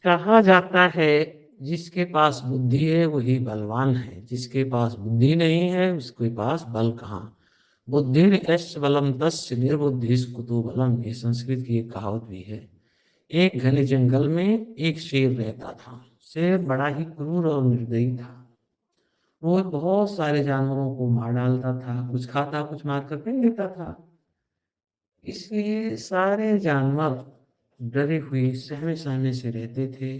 कहा जाता है जिसके पास बुद्धि है वही बलवान है, जिसके पास बुद्धि नहीं है उसके पास बल कहाँ। बुद्धिर्यस्य बलम तस्य निर्बुद्धिस्तु कुतो बलम, ये संस्कृत की एक कहावत भी है। एक घने जंगल में एक शेर रहता था। शेर बड़ा ही क्रूर और निर्दयी था। वो बहुत सारे जानवरों को मार डालता था, कुछ खाता कुछ मार कर फेंक देता था। इसलिए सारे जानवर डरे हुए सहमे सहमे से रहते थे।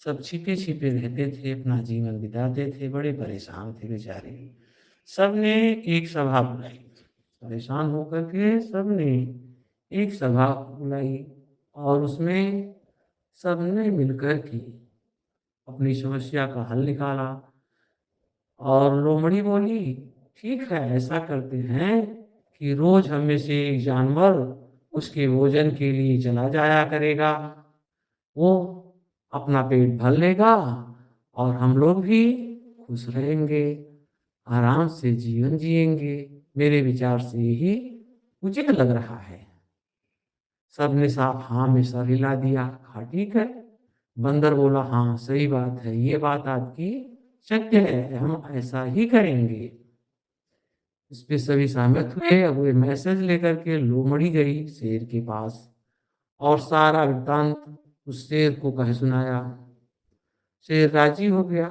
सब छिपे छिपे रहते थे, अपना जीवन बिताते थे, बड़े परेशान थे बेचारे। सबने एक सभा बुलाई। परेशान होकर के सबने एक सभा बुलाई और उसमें सबने मिलकर के अपनी समस्या का हल निकाला। और लोमड़ी बोली, ठीक है, ऐसा करते हैं कि रोज हम में से एक जानवर उसके भोजन के लिए चला जाया करेगा। वो अपना पेट भर लेगा और हम लोग भी खुश रहेंगे, आराम से जीवन जिएंगे। मेरे विचार से यही उचित लग रहा है। सबने साफ हाँ में सर हिला दिया, कहा ठीक है। बंदर बोला, हाँ सही बात है, ये बात आपकी सत्य है, हम ऐसा ही करेंगे। इस पे सभी सहमत हुए। अब वो मैसेज लेकर के लोमड़ी गई शेर के पास और सारा वृत्तांत उस शेर को कह सुनाया। शेर राजी हो गया,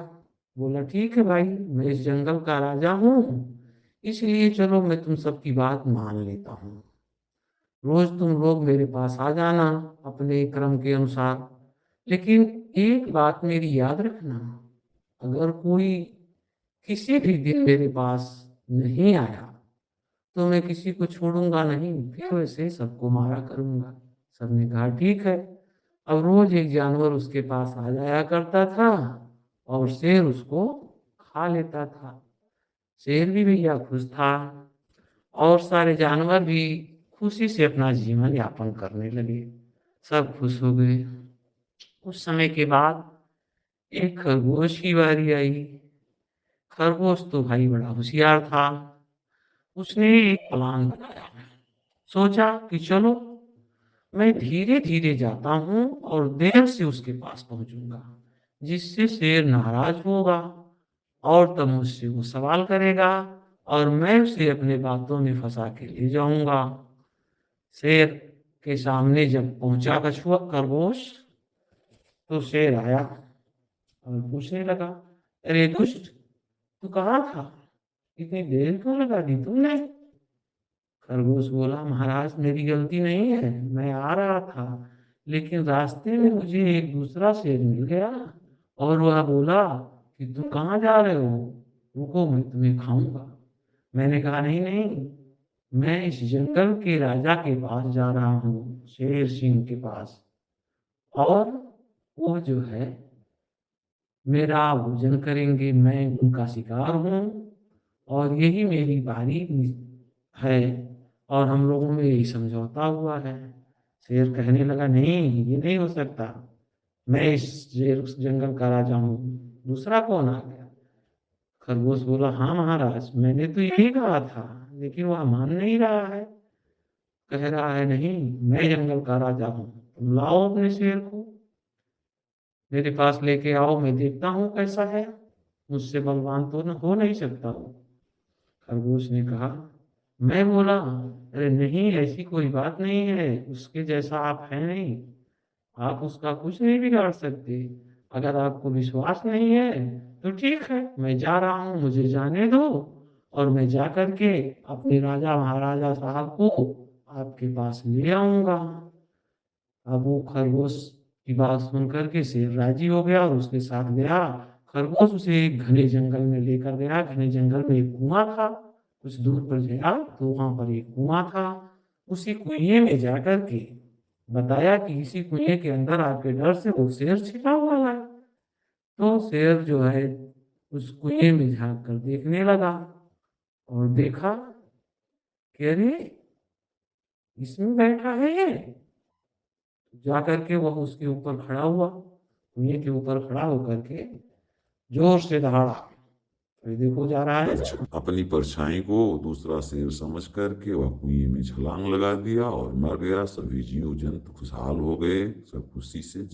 बोला ठीक है भाई, मैं इस जंगल का राजा हूँ, इसलिए चलो मैं तुम सबकी बात मान लेता हूँ। रोज तुम लोग मेरे पास आ जाना अपने क्रम के अनुसार, लेकिन एक बात मेरी याद रखना, अगर कोई किसी भी दिन मेरे पास नहीं आया तो मैं किसी को छोड़ूंगा नहीं, फिर वैसे ही सबको मारा करूंगा। सबने कहा ठीक है। अब रोज एक जानवर उसके पास आ जाया करता था और शेर उसको खा लेता था। शेर भी भैया खुश था और सारे जानवर भी खुशी से अपना जीवन यापन करने लगे। सब खुश हो गए। कुछ समय के बाद एक खरगोश की बारी आई। खरगोश तो भाई बड़ा होशियार था। उसने एक प्लान बनाया। सोचा कि चलो मैं धीरे धीरे जाता हूँ और देर से उसके पास पहुंचूंगा, जिससे शेर नाराज होगा और तब मुझसे वो सवाल करेगा और मैं उसे अपने बातों में फंसा के ले जाऊंगा। शेर के सामने जब पहुंचा कछुआ खरगोश, तो शेर आया और पूछने लगा, अरे दुष्ट, तू कहाँ था? इतनी देर क्यों लगा दी तुमने? खरगोश बोला, महाराज मेरी गलती नहीं है, मैं आ रहा था, लेकिन रास्ते में मुझे एक दूसरा शेर मिल गया और वह बोला कि तुम कहाँ जा रहे हो, रुको मैं तुम्हें खाऊंगा। मैंने कहा नहीं नहीं, मैं इस जंगल के राजा के पास जा रहा हूँ, शेर सिंह के पास, और वो जो है मेरा भोजन करेंगे, मैं उनका शिकार हूँ और यही मेरी बारी है और हम लोगों में यही समझौता हुआ है। शेर कहने लगा, नहीं ये नहीं हो सकता, मैं इस शेर उस जंगल का राजा हूँ, दूसरा कौन आ गया? खरगोश बोला, हाँ महाराज, मैंने तो यही कहा था, लेकिन वह मान नहीं रहा है। कह रहा है नहीं, मैं जंगल का राजा हूँ, तुम लाओ अपने शेर को मेरे पास लेके आओ, मैं देखता हूँ कैसा है, मुझसे बलवान तो न हो नहीं सकता वो। खरगोश ने कहा, मैं बोला, अरे नहीं ऐसी कोई बात नहीं है, उसके जैसा आप है नहीं, आप उसका कुछ नहीं बिगाड़ सकते। अगर आपको विश्वास नहीं है तो ठीक है, मैं जा रहा हूँ, मुझे जाने दो और मैं जा करके अपने राजा महाराजा साहब को आपके पास ले आऊंगा। अब वो खरगोश की बात सुन करके शेर राजी हो गया और उसके साथ गया। खरगोश उसे एक घने जंगल में लेकर गया। घने जंगल में एक कुआं था। कुछ दूर पर गया तो वहां पर एक कुआं था। उसी कुएं में जाकर के बताया कि इसी कुएं के अंदर आपके डर से वो शेर छिपा हुआ है। तो शेर जो है उस कुएं में झांक कर देखने लगा और देखा कि अरे इसमें बैठा है ये। जा करके वह उसके ऊपर खड़ा हुआ, कुएं के ऊपर खड़ा होकर के जोर से दहाड़ा। तो देखो जा रहा है। अपनी परछाई को दूसरा शेर समझ करके वह कुएं में छलांग लगा दिया और मर गया। सभी जीव जंतु खुशहाल हो गए, सब खुशी से